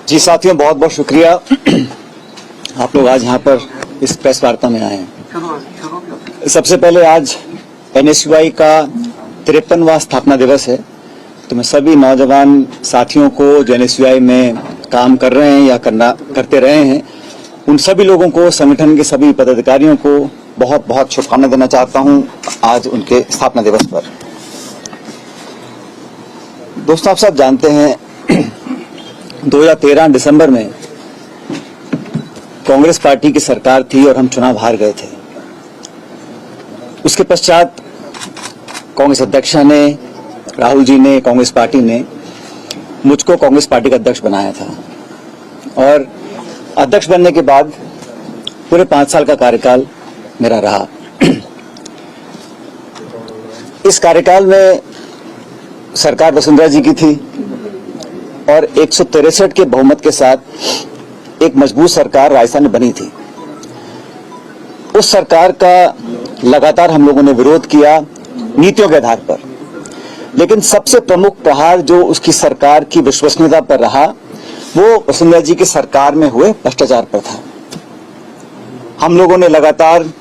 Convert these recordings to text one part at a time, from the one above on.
जी साथियों, बहुत बहुत शुक्रिया आप लोग आज यहाँ पर इस प्रेस वार्ता में आए हैं। सबसे पहले आज एनएसयूआई का 53वां स्थापना दिवस है, तो मैं सभी नौजवान साथियों को जो एनएसयूआई में काम कर रहे हैं या करते रहे हैं, उन सभी लोगों को, संगठन के सभी पदाधिकारियों को बहुत बहुत शुभकामनाएं देना चाहता हूं आज उनके स्थापना दिवस पर। दोस्तों, आप सब जानते हैं 2013 दिसंबर में कांग्रेस पार्टी की सरकार थी और हम चुनाव हार गए थे। उसके पश्चात कांग्रेस अध्यक्ष ने, राहुल जी ने, कांग्रेस पार्टी ने मुझको कांग्रेस पार्टी का अध्यक्ष बनाया था और अध्यक्ष बनने के बाद पूरे 5 साल का कार्यकाल मेरा रहा। इस कार्यकाल में सरकार वसुंधरा जी की थी और 163 के बहुमत के साथ एक मजबूत सरकार राजस्थान में बनी थी। उस सरकार का लगातार हम लोगों ने विरोध किया नीतियों के आधार पर, लेकिन सबसे प्रमुख प्रहार जो उसकी सरकार की विश्वसनीयता पर रहा वो वसुंधरा जी की सरकार में हुए भ्रष्टाचार पर था। हम लोगों ने लगातार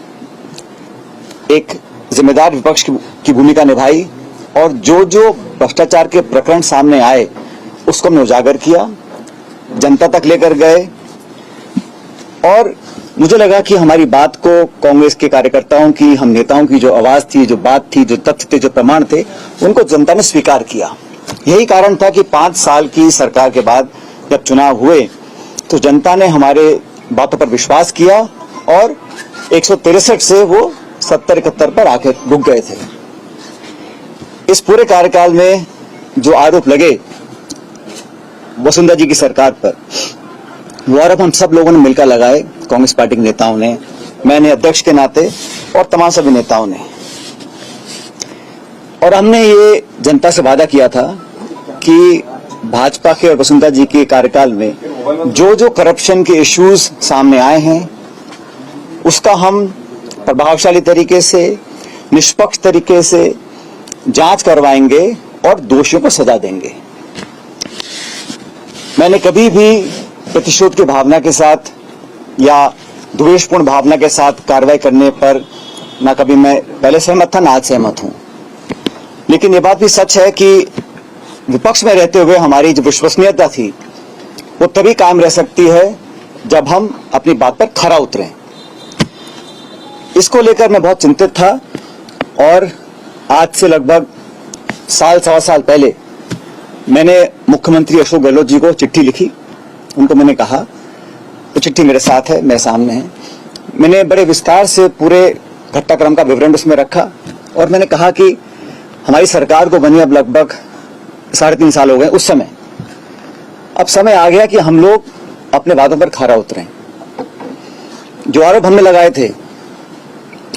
एक जिम्मेदार विपक्ष की भूमिका निभाई और जो जो भ्रष्टाचार के प्रकरण सामने आए उसको हमने उजागर किया, जनता तक लेकर गए और मुझे लगा कि हमारी बात को कांग्रेस के कार्यकर्ताओं की, हम नेताओं की जो आवाज थी, जो बात थी, जो तथ्य थे, जो प्रमाण थे, उनको जनता ने स्वीकार किया। यही कारण था कि 5 साल की सरकार के बाद जब चुनाव हुए तो जनता ने हमारे बातों पर विश्वास किया और 163 से वो 70-71 पर आकर रुक गए थे। इस पूरे कार्यकाल में जो आरोप लगे वसुंधरा जी की सरकार पर, वो आरोप हम सब लोगों ने मिलकर लगाए, कांग्रेस पार्टी के नेताओं ने, मैंने अध्यक्ष के नाते और तमाम सभी नेताओं ने। और हमने ये जनता से वादा किया था कि भाजपा के और वसुंधरा जी के कार्यकाल में जो जो करप्शन के इश्यूज सामने आए हैं उसका हम प्रभावशाली तरीके से, निष्पक्ष तरीके से जांच करवाएंगे और दोषियों को सजा देंगे। मैंने कभी भी प्रतिशोध की भावना के साथ या द्वेषपूर्ण भावना के साथ कार्रवाई करने पर ना कभी मैं पहले सहमत था, ना आज सहमत हूं। लेकिन ये बात भी सच है कि विपक्ष में रहते हुए हमारी जो विश्वसनीयता थी वो तभी कायम रह सकती है जब हम अपनी बात पर खरा उतरें। इसको लेकर मैं बहुत चिंतित था और आज से लगभग सवा साल पहले मैंने मुख्यमंत्री अशोक गहलोत जी को चिट्ठी लिखी। उनको मैंने कहा, तो चिट्ठी मेरे साथ है, मेरे सामने है, मैंने बड़े विस्तार से पूरे घटनाक्रम का विवरण उसमें रखा और मैंने कहा कि हमारी सरकार को बनी अब लगभग 3.5 साल हो गए। उस समय अब समय आ गया कि हम लोग अपने वादों पर खरा उतरें। जो आरोप हमने लगाए थे,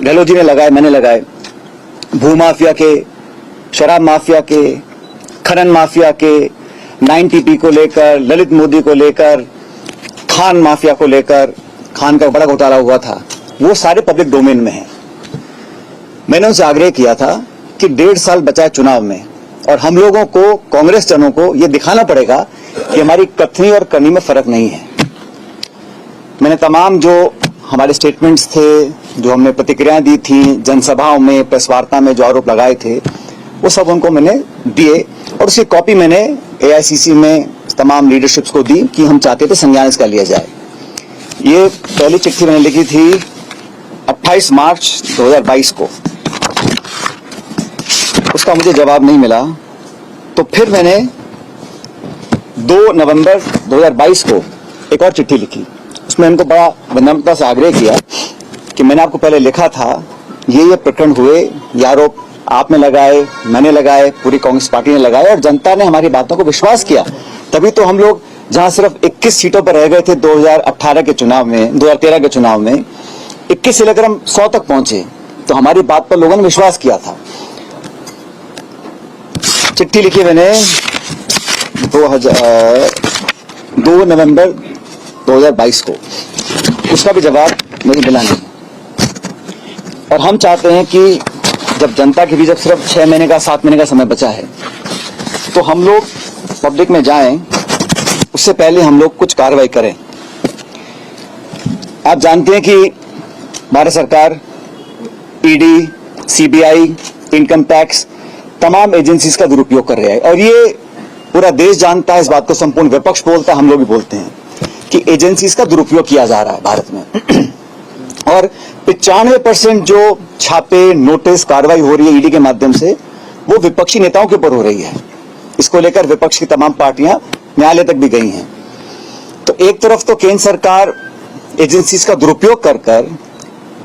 गहलोत जी ने लगाए, मैंने लगाए, भूमाफिया के, शराब माफिया के, खनन माफिया के, 9TP को लेकर, ललित मोदी को लेकर, खान माफिया को लेकर, खान का बड़ा घोटाला हुआ था, वो सारे पब्लिक डोमेन में हैं। मैंने उनसे आग्रह किया था कि 1.5 साल बचा है चुनाव में और हम लोगों को, कांग्रेस जनों को ये दिखाना पड़ेगा कि हमारी कथनी और करनी में फर्क नहीं है। मैंने तमाम जो हमारे स्टेटमेंट्स थे, जो हमने प्रतिक्रियाएं दी थी, जनसभाओं में, प्रेस वार्ता में जो आरोप लगाए थे, वो सब उनको मैंने दिए और उसकी कॉपी मैंने AICC में तमाम लीडरशिप्स को दी कि हम चाहते थे संज्ञान इसका लिया जाए। ये पहली चिट्ठी मैंने लिखी थी 28 मार्च 2022 को। उसका मुझे जवाब नहीं मिला, तो फिर मैंने 2 नवंबर 2022 को एक और चिट्ठी लिखी। उसमें उनको बड़ा विनम्रता से आग्रह किया कि मैंने आपको पहले लिखा था, ये प्रकरण हुए, ये आरोप आपने लगाए, मैंने लगाए, पूरी कांग्रेस पार्टी ने लगाए और जनता ने हमारी बातों को विश्वास किया। तभी तो हम लोग जहां सिर्फ 21 सीटों पर रह गए थे 2018 के चुनाव में, 2013 के चुनाव में 21 से लेकर हम 100 तक पहुंचे, तो हमारी बात पर लोगों ने विश्वास किया था। चिट्ठी लिखी मैंने 2 नवंबर 2022 को, उसका भी जवाब मुझे मिला नहीं। और हम चाहते हैं कि जब जनता के बीच जब सिर्फ 6 महीने का, 7 महीने का समय बचा है, तो हम लोग पब्लिक में जाएं उससे पहले हम लोग कुछ कार्रवाई करें। आप जानते हैं कि भारत सरकार ईडी, सीबीआई, इनकम टैक्स तमाम एजेंसीज का दुरुपयोग कर रहा है और ये पूरा देश जानता है, इस बात को संपूर्ण विपक्ष बोलता है, हम लोग भी बोलते हैं कि एजेंसीज का दुरुपयोग किया जा रहा है भारत में। और 95% जो छापे, नोटिस, कार्रवाई हो रही है ईडी के माध्यम से, वो विपक्षी नेताओं के ऊपर हो रही है। इसको लेकर विपक्ष की तमाम पार्टियां न्यायालय तक भी गई हैं। तो एक तरफ तो केंद्र सरकार एजेंसीज का दुरुपयोग कर कर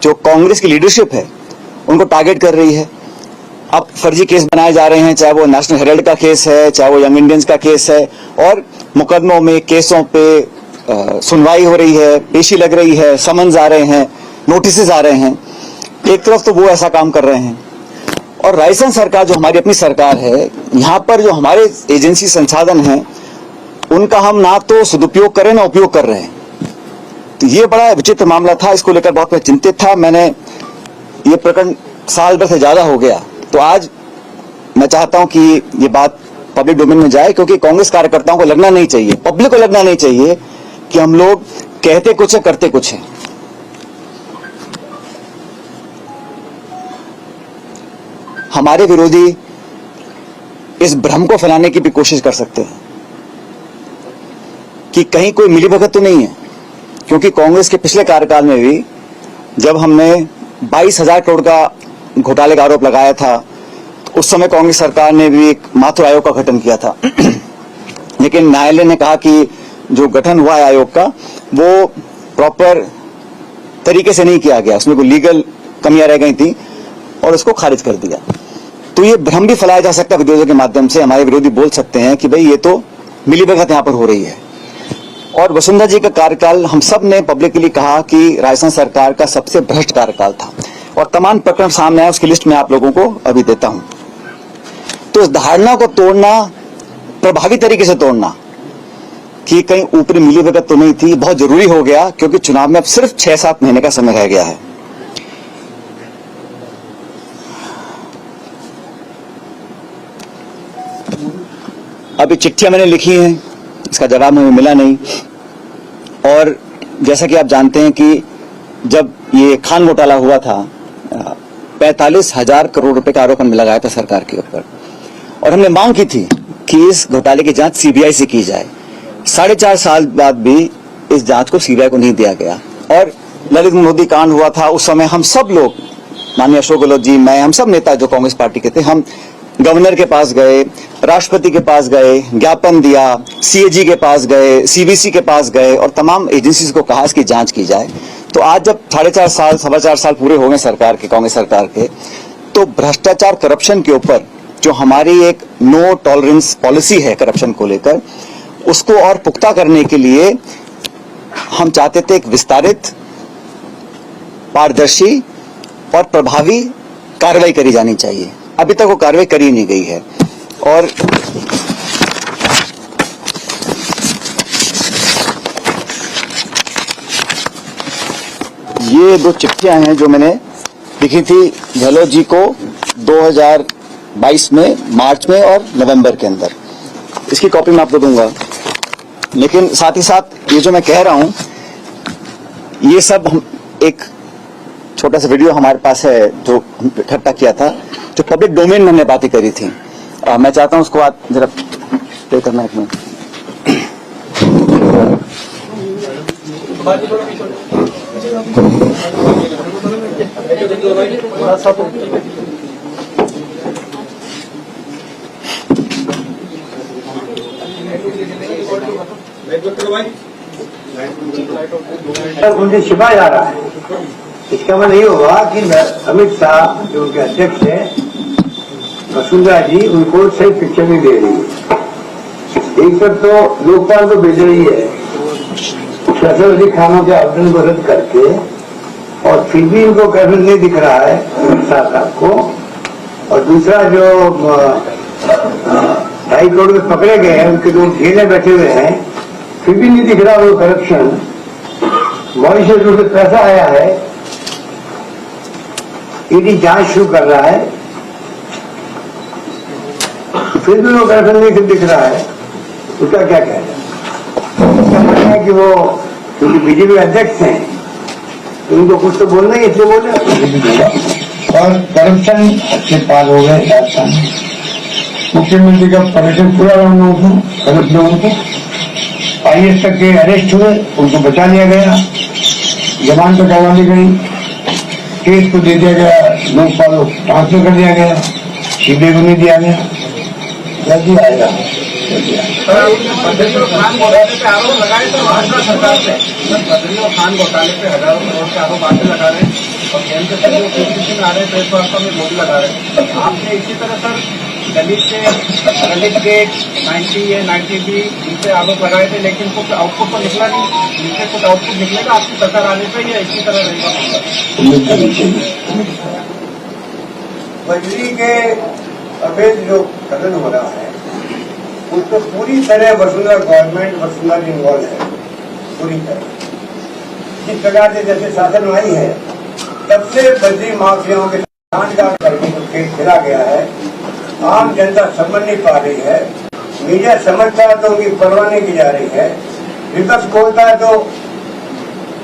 जो कांग्रेस की लीडरशिप है उनको टारगेट कर रही है। अब फर्जी केस बनाए जा रहे हैं, चाहे वो नेशनल हेराल्ड का केस है, चाहे वो यंग इंडियंस का केस है, और मुकदमों में, केसों पे सुनवाई हो रही है, पेशी लग रही है, समन्स आ रहे हैं, नोटिस आ रहे हैं। एक तरफ तो वो ऐसा काम कर रहे हैं और राजस्थान सरकार जो हमारी अपनी सरकार है, यहां पर जो हमारे एजेंसी संसाधन हैं उनका हम ना तो सदुपयोग कर रहे ना उपयोग कर रहे हैं। तो ये बड़ा विचित्र मामला था, इसको लेकर बहुत मैं चिंतित था। मैंने ये प्रकरण साल भर से ज्यादा हो गया, तो आज मैं चाहता हूं कि ये बात पब्लिक डोमेन में जाए, क्योंकि कांग्रेस कार्यकर्ताओं को लगना नहीं चाहिए, पब्लिक को लगना नहीं चाहिए कि हम लोग कहते कुछ है, करते कुछ है। हमारे विरोधी इस भ्रम को फैलाने की भी कोशिश कर सकते हैं कि कहीं कोई मिलीभगत तो नहीं है, क्योंकि कांग्रेस के पिछले कार्यकाल में भी जब हमने 22,000 करोड़ का घोटाले का आरोप लगाया था, तो उस समय कांग्रेस सरकार ने भी एक माथुर आयोग का गठन किया था। लेकिन न्यायालय ने कहा कि जो गठन हुआ है आयोग का, वो प्रॉपर तरीके से नहीं किया गया, उसमें कोई लीगल कमियां रह गई थी और उसको खारिज कर दिया। तो ये भ्रम भी फैलाया जा सकता है विरोधियों के माध्यम से। हमारे विरोधी बोल सकते हैं कि भाई ये तो मिलीभगत यहां पर हो रही है। और वसुंधरा जी का कार्यकाल हम सब ने पब्लिकली कहा कि राजस्थान सरकार का सबसे भ्रष्ट कार्यकाल था, और तमाम प्रकरण सामने आए, उसकी लिस्ट में आप लोगों को अभी देता हूं। तो इस धारणा को तोड़ना, प्रभावी तरीके से तोड़ना कि कहीं ऊपरी मिलीभगत तो नहीं थी, बहुत जरूरी हो गया, क्योंकि चुनाव में अब सिर्फ 6-7 महीने का समय रह गया है। अभी चिट्ठियां मैंने लिखी हैं, इसका जवाब हमें मिला नहीं। और जैसा कि आप जानते हैं कि जब ये खान घोटाला हुआ था, 45,000 करोड़ रुपए का आरोप हमने लगाया था सरकार के ऊपर, और हमने मांग की थी कि इस घोटाले की जांच सीबीआई से की जाए। 4.5 साल बाद भी इस जांच को सीबीआई को नहीं दिया गया। और ललित मोदी कांड हुआ था, उस समय हम सब लोग, माननीय अशोक गहलोत जी, मैं, हम सब नेता जो कांग्रेस पार्टी के थे, हम गवर्नर के पास गए, राष्ट्रपति के पास गए, ज्ञापन दिया, सीएजी के पास गए, सीवीसी के पास गए, और तमाम एजेंसीज को कहा इसकी जांच की जाए। तो आज जब 4.5 साल पूरे हो गए सरकार के, कांग्रेस सरकार के, तो भ्रष्टाचार, करप्शन के ऊपर जो हमारी एक नो टॉलरेंस पॉलिसी है करप्शन को लेकर, उसको और पुख्ता करने के लिए हम चाहते थे एक विस्तारित, पारदर्शी और प्रभावी कार्रवाई करी जानी चाहिए। अभी तक वो कार्रवाई करी नहीं गई है। और ये 2 चिट्ठियां हैं जो मैंने लिखी थी गहलोत जी को 2022 में, मार्च में और नवंबर के अंदर। इसकी कॉपी मैं आपको दूंगा। लेकिन साथ ही साथ ये जो मैं कह रहा हूं, ये सब हम एक छोटा सा वीडियो हमारे पास है जो इकट्ठा किया था, जो पब्लिक डोमेन में हमने बातें करी थी। मैं चाहता हूं उसको आप जरा प्ले करना एक मिनट। उनसे छिपा जा रहा है। इसका मतलब नहीं होगा कि अमित शाह जो उनके अध्यक्ष है, वसुंधरा जी, उनको सही पिक्चर नहीं दे रही है। एक तरफ तो लोकपाल को भेज रही है फैसल अली खानों के आवेदन को रद्द करके, और फिर भी इनको कैबिनेट नहीं दिख रहा है अमित शाह साहब को। और दूसरा जो 2.5 करोड़ में पकड़े गए हैं, उनके जो जेल में बैठे हुए हैं, फिर भी नहीं दिख रहा वो करप्शन। मॉरिशस से पैसा आया है, ईडी जांच शुरू कर रहा है, फिर भी वो करप्शन नहीं दिख रहा है। उसका क्या कहना है? है कि वो क्योंकि बीजेपी अध्यक्ष हैं तो उनको कुछ तो बोलना ही, इसलिए बोले। और करप्शन से पार हो गए राजस्थान। मुख्यमंत्री का पर्यटन पूरा राउंड था, गलत लोगों को IAS तक के अरेस्ट हुए, उनको बचा लिया गया, जवान को करवा दी गई, केस को दे दिया गया, लोकपाल ट्रांसफर कर दिया गया, सीबीआई को नहीं दिया गया। जल्दी आएगा। बद्रीनाथ खान घोटाले पे आरोप लगाए तो भाजपा सरकार पे बद्रीनाथ खान घोटाले पे हजारों करोड़ के आरोप आगे लगा रहे हैं और केंद्र से जो ओपीसी आ रहे हैं प्रेस वार्ता में मोदी लगा रहे हैं। आपने इसी तरह सर दलित गेट 90A 90B इनसे आरोप लगाए थे, लेकिन कुछ आउटपुट तो निकला नहीं। इनसे कुछ आउटपुट निकलेगा आपकी सरकार आने पर या इसी तरह रहेगा? बजरी के अवैध जो कथन हो रहा है उसको पूरी तरह वसुंधरा गवर्नमेंट वसुंधरा इन्वॉल्व है, पूरी तरह। जिस प्रकार से जैसे शासन आई है तब से बजरी माफियाओं के सांठगांठ करके जो खेल खेला गया है, आम जनता समझ नहीं पा रही है। मीडिया समझता है तो उनकी परवाह नहीं की जा रही है, विपक्ष खोलता है तो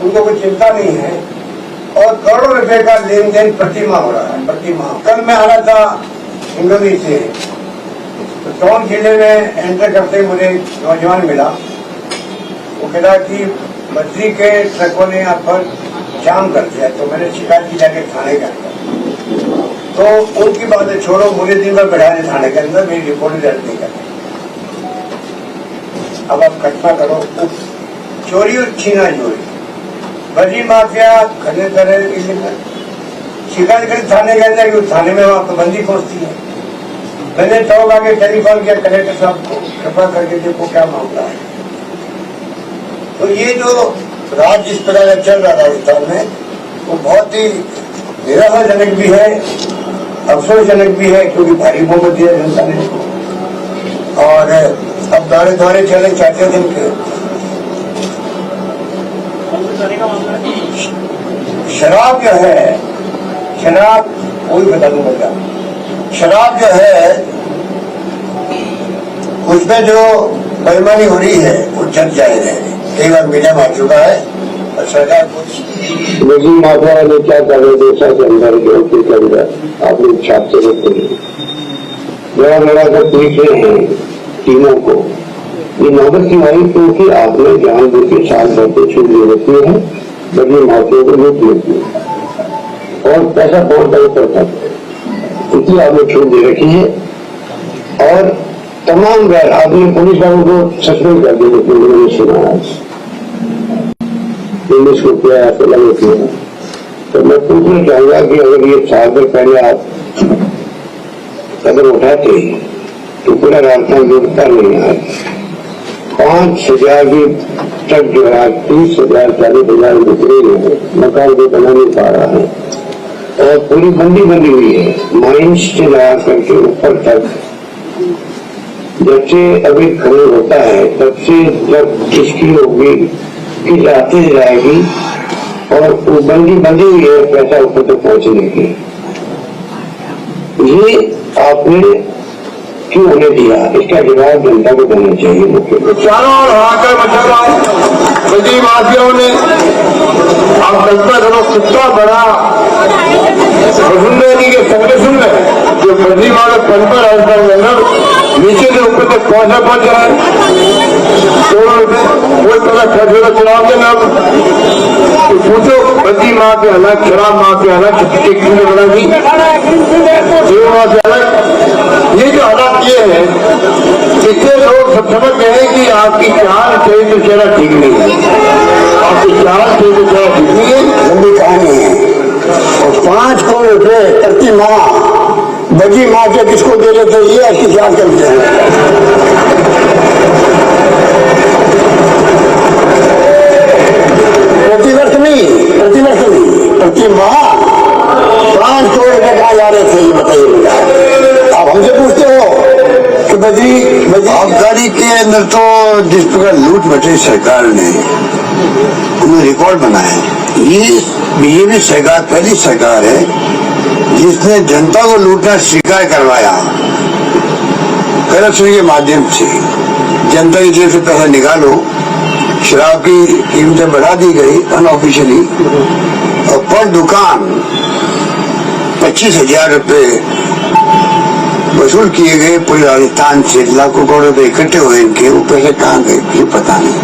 उनको कोई चिंता नहीं है, और करोड़ों रुपए का लेन देन प्रतिमाह हो रहा है, प्रतिमाह। कल मैं आ रहा था हिंगोली से, तो टोंक जिले में एंटर करते मुझे नौजवान मिला। वो कह रहा कि बद्री के ट्रकों ने यहाँ पर जाम कर दिया, तो मैंने शिकायत की जाके थाने के अंदर। तो उनकी बातें छोड़ो, मुझे दिन भर बैठा दे थाने के अंदर, मेरी रिपोर्ट दर्ज नहीं करनी। अब आप कल्पना करो, चोरी और छीना चोरी, बद्री माफिया खरीद तरह शिकायत करी थाने के अंदर कि थाने में वहां पाबंदी पहुंचती है। मैंने चौक आगे टेलीफोन किया कलेक्टर साहब को, कृपा करके देखो क्या मामला है। तो ये जो राज जिस प्रकार का चल रहा राजस्थान में वो बहुत ही निराशाजनक भी है, अफसोसजनक भी है, क्योंकि भारी बहुमत दिया जनता ने। और अब दौरे दौरे चले चाहते दिन के शराब जो है, शराब वही बता दूंगा, शराब जो है उसमें जो बेईमानी हो रही है वो जग जाहिर है, कई बार मीडिया में आ चुका है। और सरकार बद्री माफिया ने क्या कर रहे देशा के अंदर के अंदर आप लोग छापते रहते हैं, लड़ा लड़ा कर पीट रहे हैं टीमों को। ये नौबत की आई क्योंकि आपने जान बुझ के साथ बढ़ते छूट ले रखी है, बद्री माफिया को लूट लेती है और पैसा बहुत बड़ा पड़ता है, इसलिए आपने छूट दे रखी है। और तमाम गैर आपने पुलिस वालों को सस्पेंड कर दिया, मैंने सुना है पुलिस को किया है, तो लगे किया। तो मैं पूछना चाहूंगा कि अगर ये 4 दिन पहले आप कदम उठाते तो पूरा राजस्थान लूटता नहीं है। 5,000 की ट्रक जो है 30,000 40,000 बिक्री है, मकान भी बना नहीं पा रहा है और पूरी बंदी बंदी हुई है, माइंस से लगा करके ऊपर तक। जब से अभी खनन होता है तब से जब इसकी होगी कि जाते जाएगी और वो बंदी बंदी हुई है पैसा ऊपर तक पहुंचने की। ये आपने क्यों होने दिया, इसका जवाब जनता को देना चाहिए। मुख्य चारों ओर हाकर बचा रहा बद्री माफियाओं ने, आप कल्पना करो कितना बड़ा वसुंधरा जी के संगठन में जो बद्री माफिया पंपर राजस्थान के अंदर नीचे से ऊपर तक पहुंच रहा है। करोड़ों रुपए कोई तरह खर्च होगा चुनाव के नाम। तो पूछो बद्री माफिया अलग, शराब माफिया अलग, एक बना दी माफिया अलग। ये जो हालात ये है, इससे लोग सब समझ गए हैं कि आपकी चाल सही तो चेहरा ठीक नहीं है, आपकी चाल सही तो चेहरा ठीक नहीं है। लंबी कहानी है। और 5 करोड़ रुपए प्रति माह बद्री माफिया किसको दे रहे थे, ये आपकी जांच करते हैं। प्रतिवर्ष नहीं, प्रति माह 5 करोड़ रुपए कहाँ जा रहे थे, ये बताइए मुझे। आप हमसे पूछते हो कि बद्री आबकारी के अंदर तो जिस प्रकार लूट मची सरकार ने रिकॉर्ड बनाया, ये बीजेपी सरकार पहली सरकार है जिसने जनता को लूटना स्वीकार करवाया। करप्शन के माध्यम से जनता की जेब से पैसा निकालो, शराब की कीमतें बढ़ा दी गई अनऑफिशियली और पर दुकान 25,000 रुपये वसूल किए गए पूरे राजस्थान से। लाखों करोड़ रुपए इकट्ठे हुए इनके, वो पैसे कहाँ गए ये पता नहीं।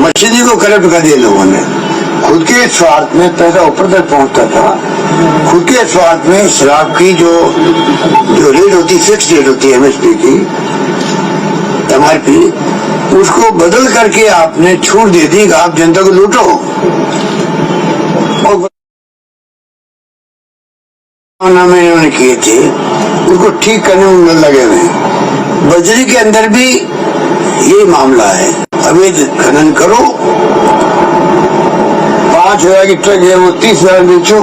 मस्जिदी को करप्ट कर दिया लोगों ने, खुद के स्वार्थ में पैसा ऊपर तक पहुंचता था। खुद के स्वार्थ में शराब की जो रेट होती, फिक्स रेट होती है MSP की, MRP, उसको बदल करके आपने छूट दे दी कि आप जनता को लूटो। और में इन्होंने किए थे उसको ठीक करने में लगे हुए। बजरी के अंदर भी ये मामला है, अवैध खनन करो, 5,000 की ट्रक है वो 30,000 बेचो,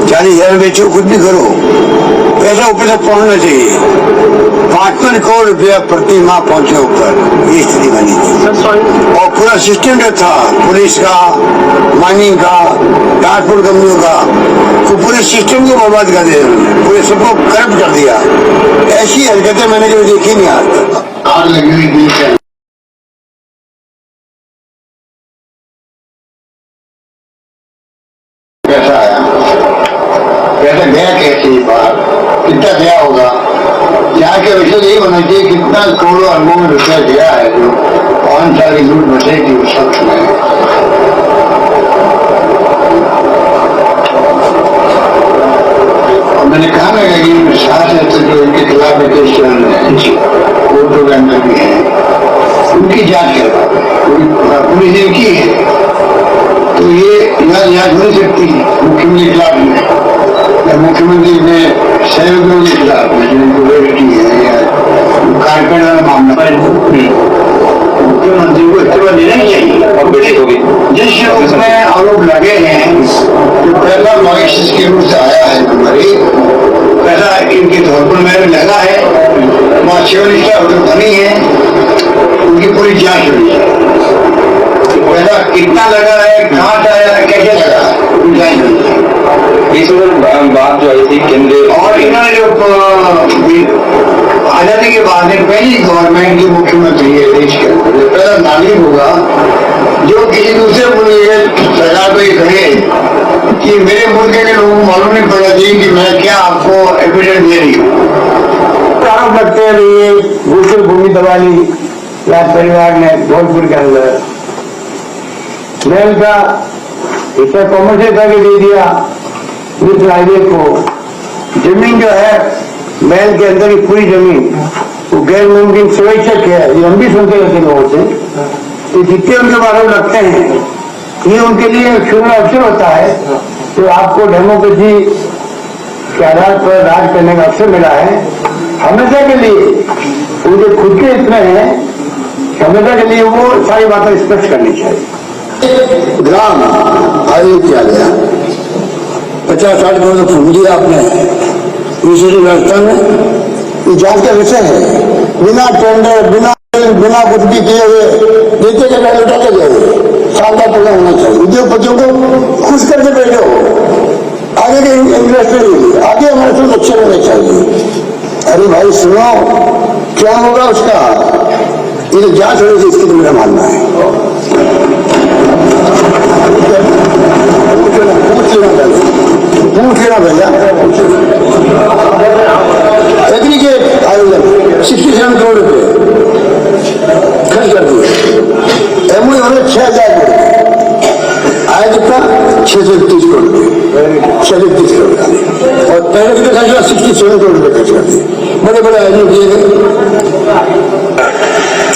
40,000 बेचो, कुछ भी करो, पैसा ऊपर तक पहुंचना चाहिए। 55 करोड़ रुपया प्रति माह पहुंचे ऊपर, ये स्थिति बनी थी। और पूरा सिस्टम जो था पुलिस का, माइनिंग का, ट्रांसपोर्ट कंपनियों का, वो पूरे सिस्टम को बर्बाद कर दिया, पूरे सबको करप्ट कर दिया। ऐसी हरकतें मैंने कभी देखी नहीं आज तक। आग लगी हुई दिल से पैसा आया, पैसा गया कैसे, बाहर कितना गया होगा, यहाँ के विषय यही होना चाहिए कितना करोड़ों अरबों में रुपया गया है जो 5 साल की लूट मचेगी उस वक्त में। और मैंने कहा ना कि 7 ऐसे जो इनके खिलाफ केस चल रहे हैं, कोर्टों के अंदर भी है, उनकी जांच करवा पुलिस ने की है, तो ये यहाँ जांच हो नहीं सकती मुख्यमंत्री के खिलाफ में, मुख्यमंत्री ने सहयोगियों के खिलाफ में जिनको बेटी है या कारपेट वाला मामला, मुख्यमंत्री को इस्तीफा देना ही चाहिए। और बेटी होगी जिस उसमें आरोप लगे हैं जो पहला मॉरिशस के रूप से आया है नंबर 1, पहला इनके धौलपुर में लगा है, वहाँ शिवनिष्ठा होटल बनी है, उनकी पूरी जांच होनी चाहिए। पहला कितना लगा है, कहाँ से आया, कैसे लगा, जांच होनी चाहिए। इसमें बात जो आई थी केंद्र और इन्होंने जो आजादी के बाद में पहली गवर्नमेंट की मुख्यमंत्री है देश के अंदर, पहला नागरिक होगा जो किसी दूसरे मुल्क के सरकार को ये कहे कि मेरे मुल्क के लोगों को मालूम नहीं पड़ना चाहिए कि मैं क्या आपको एविडेंस दे रही हूँ। आरोप लगते हैं ये गुजर भूमि दबा ली राज परिवार ने धौलपुर के अंदर, महल का हिस्सा कॉमर्शियल करके दे दिया मित्र हाईवे को। जमीन जो है महल के अंदर की पूरी जमीन वो गैर मुमकिन स्वेच्छक है, ये हम भी सुनते रहते लोगों से, तो जितने उनके बारे में लगते हैं ये उनके लिए शुरू अवसर होता है। तो आपको डेमोक्रेसी के आधार पर राज करने का अवसर मिला है, हमेशा के लिए उनके खुद के इतने हैं, हमेशा के लिए वो सारी बातें स्पष्ट करनी चाहिए। ग्राम आयोग किया गया, 50-60 करोड़ तो फूक दिया आपने दूसरी व्यवस्था में, ये जांच का विषय है। बिना टेंडर, बिना कुछ भी किए हुए देते के पैसे उठाते गए, शानदार प्रोग्राम होना चाहिए। उद्योगपतियों को खुश करके भेजो, आगे के इन्वेस्टर आगे हमारे तो लक्ष्य होने चाहिए। अरे भाई सुनो, क्या होगा उसका, ये तो जांच होनी चाहिए, इसकी तो मेरा मानना है। पूछ लेना भैया, एग्रीगेट आयोजन 67 करोड़ रुपए खर्च कर दिए, एमओयू होने 6,000 करोड़, आया कितना 631 करोड़ रुपए, 631 करोड़, और पहले कितना खर्च हुआ 67 करोड़ रुपए खर्च कर दिए, बड़े बड़े आयोजन किए गए।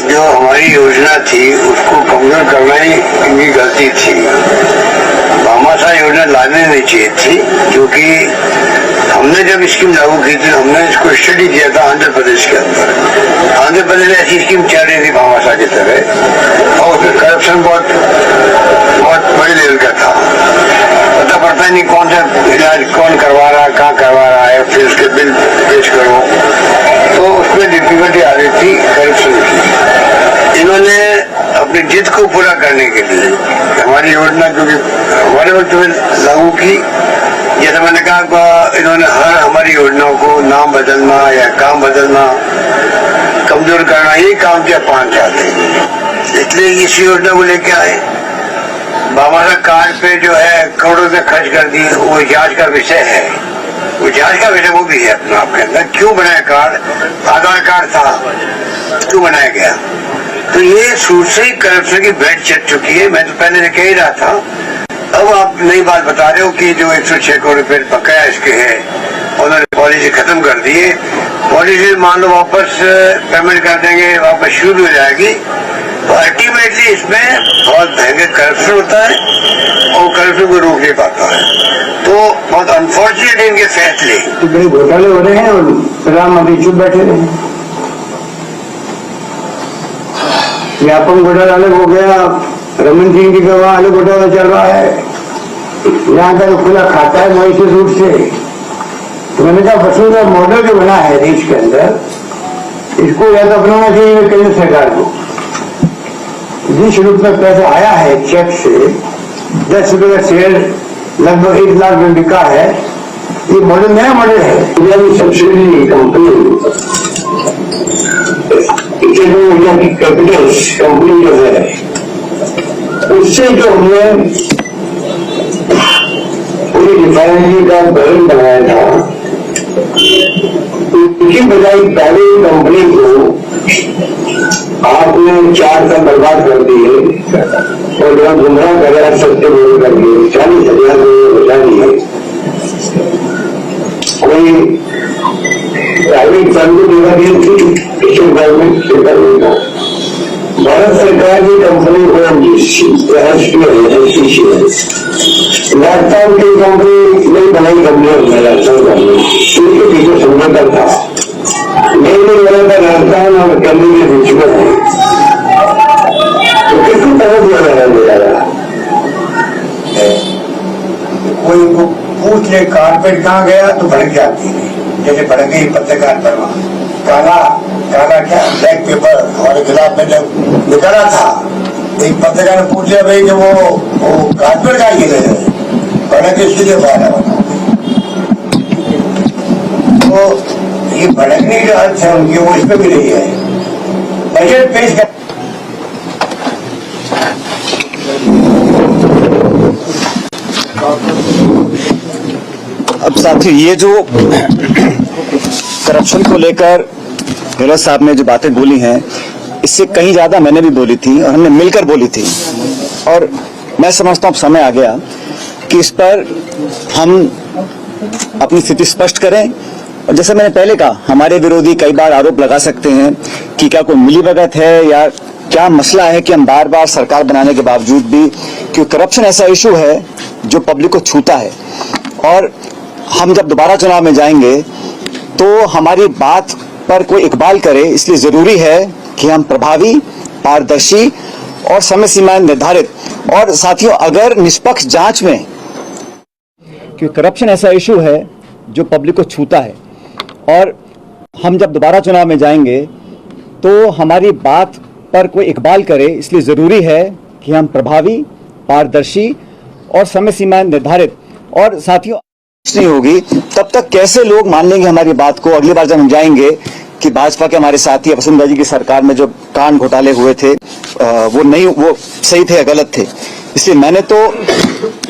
जो हमारी योजना थी उसको कमजोर करना ही इनकी गलती थी। भामाशाह योजना लाने नहीं चाहिए थी, क्योंकि हमने जब स्कीम लागू की थी हमने इसको स्टडी किया था आंध्र प्रदेश के अंदर। आंध्र प्रदेश में ऐसी स्कीम चल रही थी भामाशाह की तरह, और उसमें करप्शन बहुत बड़ी लेवल का था, पता पड़ता ही नहीं कौन सा इलाज कौन करवा रहा है, कहाँ करवा रहा है, फिर उसके बिल पेश करो, तो उसमें डिफिकल्टी आ रही थी करप्शन की। इन्होंने अपनी जिद को पूरा करने के लिए हमारी योजना, क्योंकि हमारे वक्त में लागू की, जैसे मैंने कहा इन्होंने हर हमारी योजनाओं को नाम बदलना या काम बदलना, कमजोर करना, ये काम क्या पाना चाहते हैं। इसलिए इस योजना को लेके आए। हमारा कार्ड पे जो है करोड़ों रुपए खर्च कर दिए, वो जांच का विषय है, वो जांच का विषय वो भी है अपना आपके अंदर। क्यों बनाया कार्ड? आधार कार्ड था, क्यों बनाया गया? तो ये शुरू से ही करप्शन की भेंट चढ़ चुकी है। मैं तो पहले कह ही रहा था, अब आप नई बात बता रहे हो कि जो 106 करोड़ रुपए बकाया इसके है, उन्होंने पॉलिसी खत्म कर दी है। पॉलिसी मान लो वापस पेमेंट कर देंगे, वापस शुरू हो जाएगी, तो अल्टीमेटली इसमें बहुत भयंकर करप्शन होता है और करप्शन को रोक नहीं पाता है। तो बहुत अनफॉर्चुनेट है इनके फैसले। बड़े घोटाले हो रहे हैं और प्रधानमंत्री चुप बैठे रहे। व्यापक घोटाला अलग हो गया, रमन सिंह की गवाह अलग घोटाला चल रहा है, यहाँ का खुला खाता है मॉइस्चर रूट से। तो मैंने कहा वसुंधरा मॉडल जो बना है देश के अंदर, इसको या तो अपनाना चाहिए केंद्र सरकार को। जिस रूप में पैसा आया है चेक से, 10 रुपए का शेयर लगभग 1 लाख में बिका है, ये मॉडल नया मॉडल है। इंडिया की सब्सिडी कंपनी, इंडिया की कैपिटल्स कंपनी जो है, उससे जो हमने पूरी रिफाइनरी का बजट बनाया था, उसकी बजाय पहले कंपनी को आपने 4 साल बर्बाद कर दिए और जब गुमराह कर रहा सत्य बोल करके 40,000 करोड़ बचा दिए। कोई प्राइवेट फंड को देगा गवर्नमेंट से करने भारत सरकार की कंपनी को राजस्थान की कंपनी नहीं बनाई, कंपनी राजस्थान कंपनी उनके पीछे समझौता था, नहीं बना था राजस्थान और दिल्ली के बीच में है। तो कितनी तरह दिया गया? कोई को पूछ ले कारपेट कहाँ गया तो भड़क जाती है, जैसे भड़क गई पत्रकार पर काला काला क्या ब्लैक पेपर हमारे खिलाफ में जब निकाला था, एक पत्रकार ने पूछ लिया भाई कि वो कारपेट का ही गए भड़क किसके लिए पाया बताओ। तो ये भड़कने जो अर्थ है उनकी वो इस पे भी नहीं है। बजट पेश कर अब साथियों, ये जो करप्शन को लेकर गहलोत साहब ने जो बातें बोली हैं, इससे कहीं ज्यादा मैंने भी बोली थी और हमने मिलकर बोली थी। और मैं समझता हूं समय आ गया कि इस पर हम अपनी स्थिति स्पष्ट करें। और जैसे मैंने पहले कहा, हमारे विरोधी कई बार आरोप लगा सकते हैं कि क्या कोई मिलीभगत है या क्या मसला है कि हम बार बार सरकार बनाने के बावजूद भी, क्योंकि करप्शन ऐसा इशू है जो पब्लिक को छूता है। और हम जब दोबारा चुनाव में जाएंगे तो हमारी बात पर कोई इकबाल करे, इसलिए जरूरी है कि हम प्रभावी, पारदर्शी और समय सीमाएं निर्धारित, और साथियों अगर निष्पक्ष जांच में, क्योंकि करप्शन ऐसा इशू है जो पब्लिक को छूता है, और हम जब दोबारा चुनाव में जाएंगे तो हमारी बात पर कोई इकबाल करे, इसलिए जरूरी है कि हम प्रभावी, पारदर्शी और समय सीमाएं निर्धारित, और साथियों नहीं होगी तब तक कैसे लोग मान लेंगे हमारी बात को। अगली बार जब हम जाएंगे कि भाजपा के हमारे साथी वसुंधरा जी की सरकार में जो कांड घोटाले हुए थे वो सही थे या गलत थे, इसलिए मैंने तो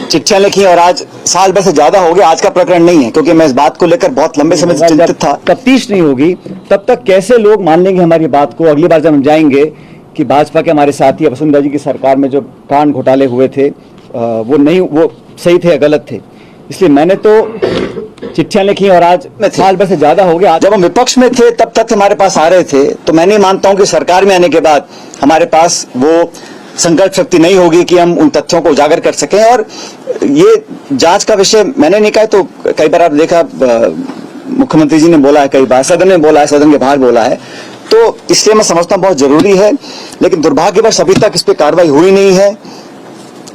चिट्ठियां लिखी और आज साल भर से ज्यादा हो गया। आज का प्रकरण नहीं है, क्योंकि मैं इस बात को लेकर बहुत लंबे समय से चिंतित था। तफ्तीश नहीं होगी तब तक कैसे लोग मान लेंगे हमारी बात को। अगली बार जब हम जाएंगे कि भाजपा के हमारे साथी वसुंधरा जी की सरकार में जो कांड घोटाले हुए थे वो सही थे या गलत थे, इसलिए मैंने तो चिट्ठियां लिखी और आज साल भर से ज्यादा हो गया। जब हम विपक्ष में थे तब तक हमारे पास आ रहे थे, तो मैं नहीं मानता हूं कि सरकार में आने के बाद हमारे पास वो संकल्प शक्ति नहीं होगी कि हम उन तथ्यों को उजागर कर सकें। और ये जांच का विषय मैंने नहीं कहा, तो कई बार आप देखा मुख्यमंत्री जी ने बोला है, कई बार सदन में बोला है, सदन के बाहर बोला है, तो इसलिए मैं समझता हूं बहुत जरूरी है। लेकिन दुर्भाग्यवश अभी तक इस पर कार्रवाई हुई नहीं है।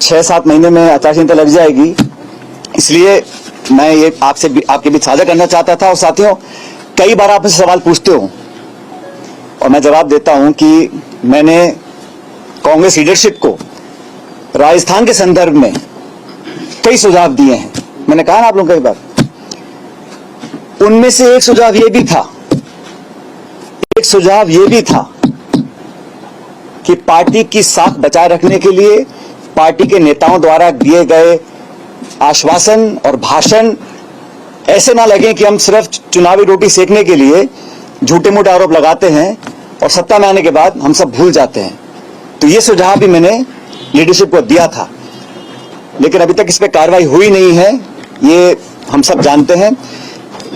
6-7 महीने में आचार संहिता लग जाएगी, इसलिए मैं ये आपके बीच साझा करना चाहता था। और साथियों, कई बार आप मुझसे सवाल पूछते हो और मैं जवाब देता हूं कि मैंने कांग्रेस लीडरशिप को राजस्थान के संदर्भ में कई सुझाव दिए हैं। मैंने कहा ना आप लोग कई बार, उनमें से एक सुझाव ये भी था कि पार्टी की साख बचाए रखने के लिए पार्टी के नेताओं द्वारा दिए गए आश्वासन और भाषण ऐसे ना लगे कि हम सिर्फ चुनावी रोटी सेकने के लिए झूठे मूठे आरोप लगाते हैं और सत्ता में आने के बाद हम सब भूल जाते हैं। तो ये सुझाव भी मैंने लीडरशिप को दिया था, लेकिन अभी तक इस पर कार्रवाई हुई नहीं है, ये हम सब जानते हैं।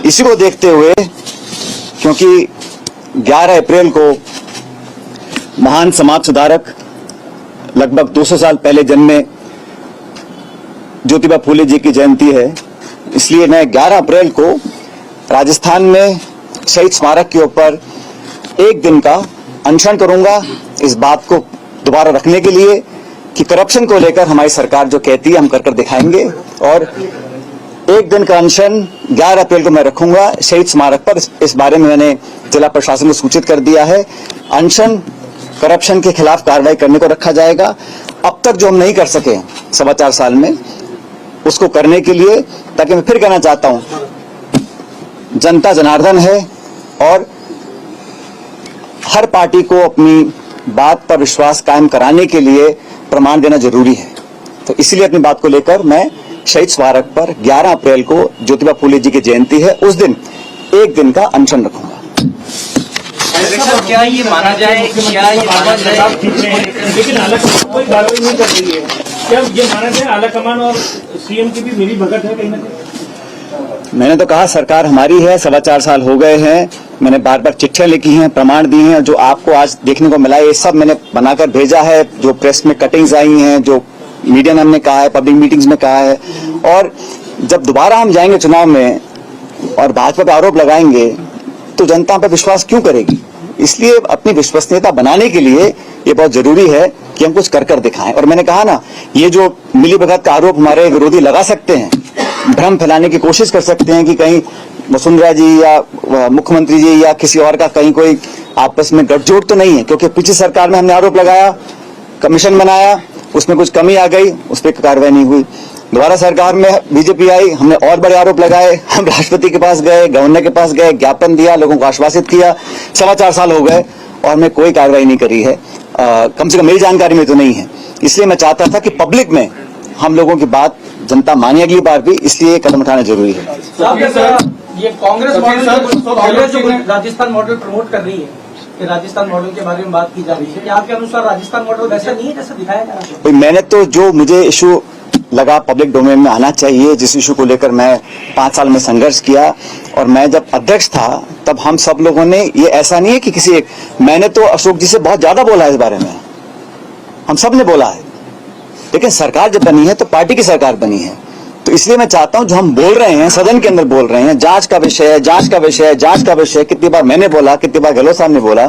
इसी को देखते हुए, क्योंकि 11 अप्रैल को महान समाज सुधारक लगभग 200 साल पहले जन्मे ज्योतिबा फूले जी की जयंती है, इसलिए मैं 11 अप्रैल को राजस्थान में शहीद स्मारक के ऊपर एक दिन का अनशन करूंगा, इस बात को दोबारा रखने के लिए कि करप्शन को लेकर हमारी सरकार जो कहती है हम कर दिखाएंगे। और एक दिन का अनशन 11 अप्रैल को मैं रखूंगा शहीद स्मारक पर। इस बारे में मैंने जिला प्रशासन को सूचित कर दिया है। अनशन करप्शन के खिलाफ कार्रवाई करने को रखा जाएगा। अब तक जो हम नहीं कर सके 4.25 साल में, उसको करने के लिए, ताकि मैं फिर कहना चाहता हूं, जनता जनार्दन है और हर पार्टी को अपनी बात पर विश्वास कायम कराने के लिए प्रमाण देना जरूरी है। तो इसलिए अपनी बात को लेकर मैं शहीद स्मारक पर 11 अप्रैल को ज्योतिबा फूले जी की जयंती है, उस दिन एक दिन का अनशन रखूंगा। क्या ये माना जाए, क्या ये माना जाए, लेकिन आला कमान कोई कार्रवाई नहीं कर रही है, क्या ये माना जाए आला कमान और सीएम की भी मिली भगत है कहीं ना कहीं? मैंने तो कहा सरकार हमारी है, 4.25 साल हो गए हैं, मैंने बार बार चिट्ठियां लिखी हैं, प्रमाण दिए हैं, जो आपको आज देखने को मिला है ये सब मैंने बनाकर भेजा है, जो प्रेस में कटिंग्स आई हैं, जो मीडिया में हमने कहा है, पब्लिक मीटिंग्स में कहा है। और जब दोबारा हम जाएंगे चुनाव में और भाजपा पर आरोप लगाएंगे तो जनता पर विश्वास क्यों करेगी? इसलिए अपनी विश्वसनीयता बनाने के लिए ये बहुत जरूरी है कि हम कुछ कर दिखाएं। और मैंने कहा ना, ये जो मिलीभगत का आरोप हमारे विरोधी लगा सकते हैं, भ्रम फैलाने की कोशिश कर सकते हैं कि कहीं वसुंधरा जी या मुख्यमंत्री जी या किसी और का कहीं कोई आपस में गठजोड़ तो नहीं है, क्योंकि पिछली सरकार में हमने आरोप लगाया, कमीशन बनाया, उसमें कुछ कमी आ गई, उस पर कार्रवाई नहीं हुई। दोबारा सरकार में बीजेपी आई, हमने और बड़े आरोप लगाए, हम राष्ट्रपति के पास गए, गवर्नर के पास गए, ज्ञापन दिया, लोगों को आश्वासित किया, 4.25 साल हो गए और हमने कोई कार्रवाई नहीं करी है, कम से कम मेरी जानकारी में तो नहीं है। इसलिए मैं चाहता था कि पब्लिक में हम लोगों की बात जनता माने अगली बार भी, इसलिए कदम उठाना जरूरी है। ये कांग्रेस जो राजस्थान मॉडल प्रमोट कर रही है, कि राजस्थान मॉडल के बारे में बात की जा रही है, क्या आपके अनुसार राजस्थान मॉडल वैसा नहीं है जैसा दिखाया जा रहा है? मैंने तो जो मुझे इशू लगा पब्लिक डोमेन में आना चाहिए, जिस इशू को लेकर मैं 5 साल में संघर्ष किया, और मैं जब अध्यक्ष था तब हम सब लोगों ने, ये ऐसा नहीं है कि किसी एक, मैंने तो अशोक जी से बहुत ज्यादा बोला है इस बारे में, हम सब ने बोला है, लेकिन सरकार जब बनी है तो पार्टी की सरकार बनी है। तो इसलिए मैं चाहता हूं जो हम बोल रहे हैं, सदन के अंदर बोल रहे हैं, जांच का विषय है, जांच का विषय है, जांच का विषय, कितनी बार मैंने बोला, कितनी बार गहलोत साहब ने बोला,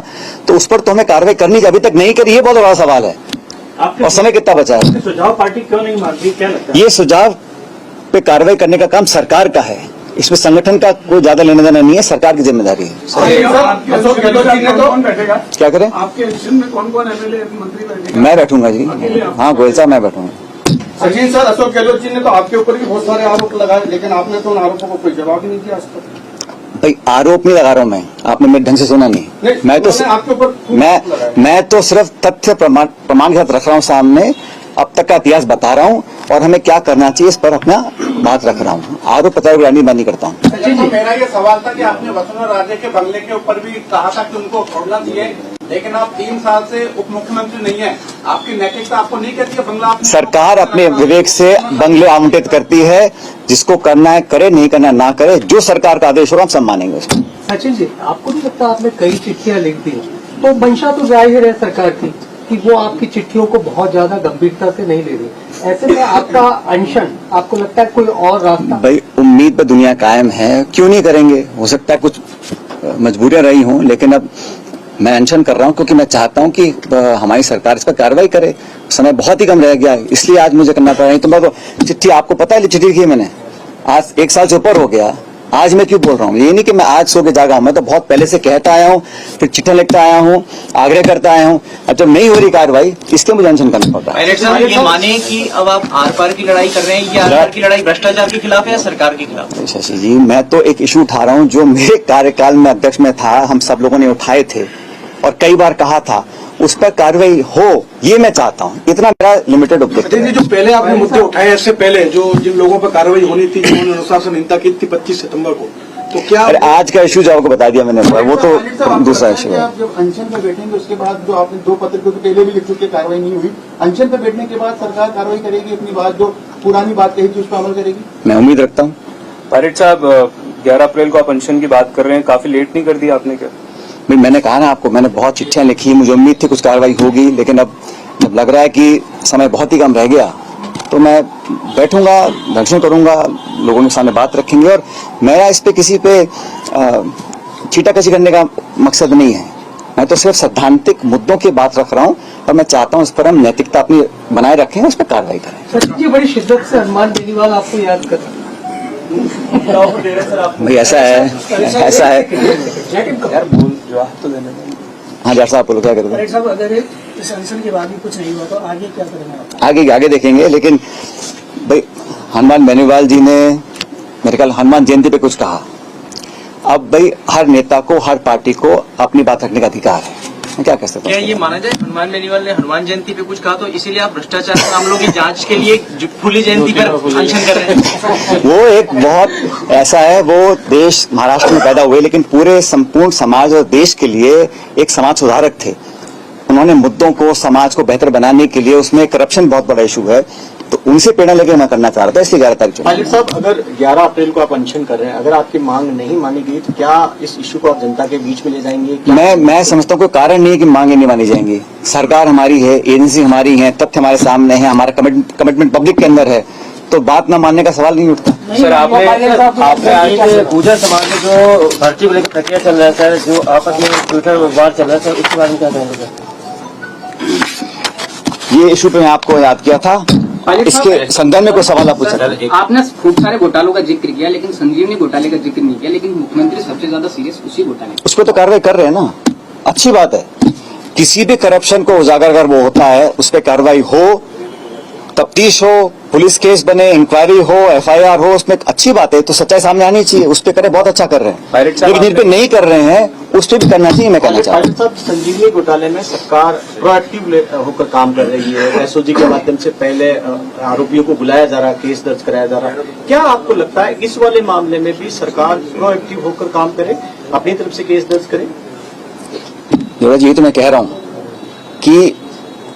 तो उस पर तो हमें कार्रवाई करनी चाहिए, अभी तक नहीं करी, ये बहुत बड़ा सवाल है। और समय कितना बचा है? सुझाव पार्टी क्यों नहीं मानती, क्या लगता है? ये सुझाव पे कार्रवाई करने का काम सरकार का है, इसमें संगठन का कोई ज्यादा लेना देना नहीं है, सरकार की जिम्मेदारी है। अशोक गहलोत जी ने तो कौन बैठेगा? क्या करें? आपके इलेक्शन में कौन एमएलए मंत्री बैठेगा? मैं बैठूंगा जी, हाँ गोयल साहब, मैं बैठूंगा। सचिन सर, अशोक गहलोत जी ने तो आपके ऊपर भी बहुत सारे आरोप लगाए, लेकिन आपने तो उन आरोपों को कोई जवाब ही नहीं दिया आज तक। भाई आरोप नहीं लगा रहा हूं मैं, आपने मेरे ढंग से सुना नहीं। मैं तो सिर्फ तथ्य प्रमाण के साथ रख रहा हूं सामने, अब तक का इतिहास बता रहा हूं और हमें क्या करना चाहिए इस पर अपना बात रख रहा हूं। आरोप पता नहीं करता हूं। मेरा ये सवाल था कि आपने वसुंधरा राजे के बंगले के ऊपर भी कहा था कि उनको छोड़ना चाहिए, लेकिन आप 3 साल से उप मुख्यमंत्री नहीं है, आपकी नैतिकता आपको नहीं कहती है बंगला? सरकार अपने विवेक से बंगले आवंटित करती है, जिसको करना है करे, नहीं करना ना करे, जो सरकार का आदेश होगा हम सब मानेंगे उसको। सचिन जी, आपको नहीं लगता आपने कई चिट्ठियां लिख दी, तो मंशा तो जाहिर है सरकार की कि वो आपकी चिट्ठियों को बहुत ज्यादा गंभीरता से नहीं ले रही, ऐसे में आपका अनशन, आपको लगता है कोई और रास्ता? भाई उम्मीद पर दुनिया कायम है, क्यों नहीं करेंगे? हो सकता है कुछ मजबूरियां रही हों, लेकिन अब मैं अनशन कर रहा हूं क्योंकि मैं चाहता हूं कि हमारी सरकार इस पर कार्रवाई करे। समय बहुत ही कम रह गया है, इसलिए आज मुझे करना पड़ रहा है। तो मैं तो चिट्ठी, आपको पता है चिट्ठी लिखी मैंने, आज 1 साल से ऊपर हो गया, आज मैं क्यों बोल रहा हूँ? ये नहीं कि मैं आज सो के जागा हूं, मैं तो बहुत पहले से कहता आया हूँ, फिर चिट्ठियां लिखता आया हूँ, आग्रह करता आया हूँ। अब जब नहीं हो रही कार्रवाई, इसके मुझे अनशन करना पड़ता है। ये माने कि अब आप आर पार की लड़ाई कर रहे हैं, ये आर पार की लड़ाई भ्रष्टाचार के खिलाफ है या सरकार के खिलाफ? शशि जी, मैं तो एक इशू उठा रहा हूँ जो मेरे कार्यकाल में अध्यक्ष में था, हम सब लोगों ने उठाए थे और कई बार कहा था, उस पर कार्रवाई हो, ये मैं चाहता हूँ। इतना मेरा लिमिटेड ऑब्जेक्टिव है। जो पहले आपने मुद्दे उठाए, इससे पहले जो जिन लोगों पर कार्रवाई होनी थी, जिन्होंने अनुशासनहीनता की थी 25 सितंबर को, तो क्या अरे आज का इशू जो आपको बता दिया मैंने, वो तो दूसरा इशू है। आप जब अनशन पर बैठेंगे उसके बाद जो आपने 2 पत्र को तो पहले भी लिख चुके, कार्रवाई नहीं हुई, अनशन पर बैठने के बाद सरकार कार्रवाई करेगी, अपनी बात जो पुरानी बात कही थी उस पर अमल करेगी? मैं उम्मीद रखता हूँ। पायलट साहब, 11 अप्रैल को आप अनशन की बात कर रहे हैं, काफी लेट नहीं कर दिया आपने क्या? भाई मैंने कहा ना आपको, मैंने बहुत चिट्ठियां लिखी, मुझे उम्मीद थी कुछ कार्रवाई होगी, लेकिन अब जब लग रहा है कि समय बहुत ही कम रह गया तो मैं बैठूंगा, दर्शन करूंगा, लोगों के सामने बात रखेंगे। और मेरा इस पे किसी पे छीटाकशी करने का मकसद नहीं है, मैं तो सिर्फ सैद्धांतिक मुद्दों की बात रख रहा हूं और मैं चाहता हूं इस पर हम नैतिकता अपनी बनाए रखें, उस पर कार्रवाई करें। सचिन जी, बड़ी शिद्दत से हनुमान बेनीवाल आपको याद कर रहे भाई ऐसा है यार बोल, जवाब तो देना है। हाँ जैसा आप बोलो, क्या करेंगे? परेड साहब, अगर इस अनशन के बाद भी कुछ नहीं हुआ तो आगे क्या करेंगे आप? आगे देखेंगे, लेकिन भाई हनुमान बेनीवाल जी ने मेरे ख्याल हनुमान जयंती पे कुछ कहा। अब भाई हर नेता को, हर पार्टी को अपनी बात रखने का अधिकार है, मैं क्या कह सकता क्या हूँ। ये माना जाए हनुमान बेनीवाल ने हनुमान जयंती पे कुछ कहा तो इसीलिए आप भ्रष्टाचार के मामलों की जांच के लिए फूली जयंती पर अनशन कर रहे हैं? वो एक बहुत ऐसा है, वो देश महाराष्ट्र में पैदा हुए, लेकिन पूरे संपूर्ण समाज और देश के लिए एक समाज सुधारक थे। उन्होंने मुद्दों को, समाज को बेहतर बनाने के लिए, उसमें करप्शन बहुत बड़ा इशू है, तो उनसे प्रेरणा लेकर मैं करना चाह रहा था, इसलिए 11 तारीख चुना। पायलट साहब, अगर 11 अप्रैल को आप अनशन कर रहे हैं, अगर आपकी मांग नहीं मानी गई तो क्या इस इशू को आप जनता के बीच में ले जाएंगे? मैं समझता हूँ कोई कारण नहीं है कि मांगे नहीं मानी जाएंगी। सरकार हमारी है, एजेंसी हमारी है, तथ्य हमारे सामने है, हमारा कमिटमेंट पब्लिक के अंदर है, तो बात न मानने का सवाल नहीं उठता। सर, आपने आज पूजा समाज में जो भर्ती को लेकर प्रक्रिया चल रहा है सर, जो आपस में ट्विटर वार चल रहा है सर, उसके बारे में क्या कहेंगे सर? ये इशू पे मैं आपको याद किया था, इसके संदर्भ में कोई सवाल आप पूछ सकते हैं। आपने खूब सारे घोटालों का जिक्र किया, लेकिन संजीवनी घोटाले का जिक्र नहीं किया, लेकिन मुख्यमंत्री सबसे ज्यादा सीरियस उसी घोटाले। उस पर तो कार्रवाई कर रहे हैं ना, अच्छी बात है। किसी भी करप्शन को उजागर अगर वो होता है, उस पर कार्रवाई हो, तफ्तीश हो, पुलिस केस बने, इंक्वायरी हो, एफआईआर हो, उसमें अच्छी बात है, तो सच्चाई सामने आनी चाहिए, उस पर करें, बहुत अच्छा कर रहे हैं। लेकिन जिन पे नहीं कर रहे हैं उस पर भी करना चाहिए, मैं कहना चाहता हूँ। साहब, संजीवनी घोटाले में सरकार प्रोएक्टिव होकर काम कर रही है, एसओजी के माध्यम से पहले आरोपियों को बुलाया जा रहा है, केस दर्ज कराया जा रहा है। क्या आपको लगता है इस वाले मामले में भी सरकार प्रोएक्टिव होकर काम करे, अपनी तरफ से केस दर्ज करे? युवराज, ये तो मैं कह रहा हूँ कि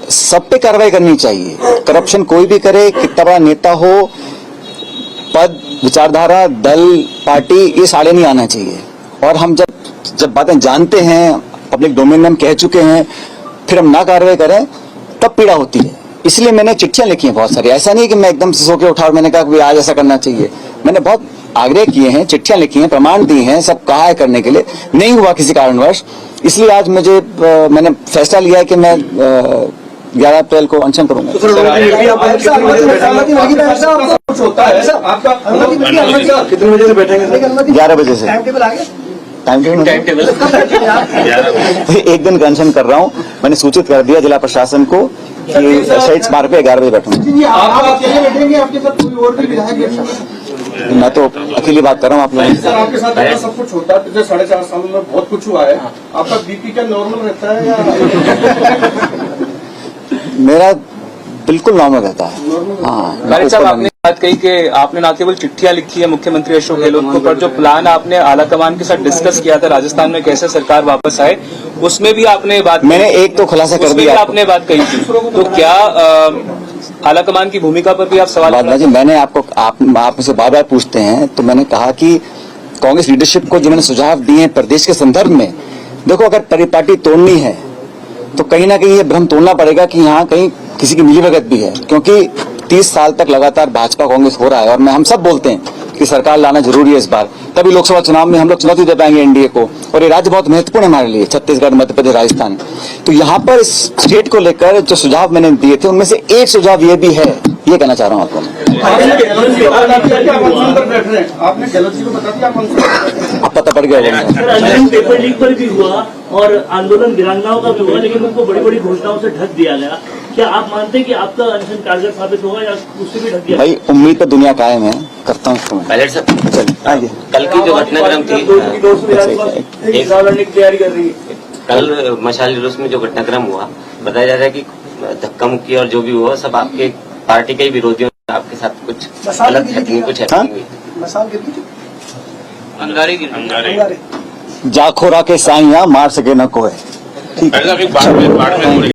सब पे कार्रवाई करनी चाहिए। करप्शन कोई भी करे, कितना बड़ा नेता हो, पद, विचारधारा, दल, पार्टी, ये साड़े नहीं आना चाहिए। और हम जब बातें जानते हैं, पब्लिक डोमेन में हम कह चुके हैं, फिर हम ना कार्रवाई करें, तब पीड़ा होती है। इसलिए मैंने चिट्ठियां लिखी हैं बहुत सारी। ऐसा नहीं कि मैं एकदम से सो के उठा और मैंने कहा कि आज ऐसा करना चाहिए। मैंने बहुत आग्रह किए हैं, चिट्ठियां लिखी हैं, प्रमाण दिए हैं, सब कहा है करने के लिए, नहीं हुआ किसी कारणवश। इसलिए आज मैंने फैसला लिया है कि मैं 11 अप्रैल को अनशन करूंगा। कितने बजे से बैठेंगे? 11 बजे से। टाइम टेबल एक दिन का अनशन कर रहा हूँ। मैंने सूचित कर दिया जिला प्रशासन को कि शहीद स्मारक पे 11 बजे बैठूंगा। आपके साथ कोई और भी विधायक? मैं तो अकेली बात कर रहा हूँ आप लोगों से। आपके साथ जैसा सब कुछ होता है, पिछले 4.5 सालों में बहुत कुछ हुआ है, आपका बीपी क्या नॉर्मल रहता है या? मेरा बिल्कुल नॉर्मल रहता है। हाँ, पायलट साहब, आपने बात कही कि आपने ना केवल चिट्ठियां लिखी है मुख्यमंत्री अशोक गहलोत को, पर जो प्लान आपने आला कमान के साथ डिस्कस किया था राजस्थान में कैसे सरकार वापस आए, उसमें भी आपने बात, मैंने एक तो खुलासा कर दिया, आपने बात कही थी। तो क्या आला कमान की भूमिका पर भी आप सवाल? बादल जी, मैंने आप मुझसे बार बार पूछते हैं, तो मैंने कहा कि कांग्रेस लीडरशिप को जो मैंने सुझाव दिए हैं प्रदेश के संदर्भ में, देखो अगर परिपाटी तोड़नी है तो कहीं ना कहीं ये भ्रम तोड़ना पड़ेगा कि यहाँ कहीं किसी की मिलीभगत भी है, क्योंकि 30 साल तक लगातार भाजपा कांग्रेस हो रहा है। और हम सब बोलते हैं कि सरकार लाना जरूरी है इस बार, तभी लोकसभा चुनाव में हम लोग चुनौती दे पाएंगे एनडीए को। और ये राज्य बहुत महत्वपूर्ण है हमारे लिए, छत्तीसगढ़, मध्य प्रदेश, राजस्थान। तो यहाँ पर इस स्टेट को लेकर जो सुझाव मैंने दिए थे, उनमें से एक सुझाव ये भी है, ये कहना चाह रहा हूँ आपको। आपने गलत जी को बता दिया, अब पता पड़ गया पेपर लीक पर भी हुआ और आंदोलन वीरांगनाओं का भी हुआ, लेकिन उनको बड़ी बड़ी घोषणाओं से ढक दिया गया। क्या आप मानते हैं कि आपका अनशन कारगर साबित होगा या उससे भी ढक दिया? भाई उम्मीद पर दुनिया कायम है, करता हूँ इसको। पायलट साहब, चलिए आइए। कल की जो घटनाक्रम थी, की तैयारी कर रही है। कल मशाल जुलूस में जो घटनाक्रम हुआ, बताया जा रहा है कि धक्का मुक्की और जो भी हुआ सब आपके पार्टी के ही विरोधियों ने आपके साथ कुछ गलत हरकतें कुछ हैपनिंग हुई। जाखोरा के साइया मार सके न कोई। ठीक है।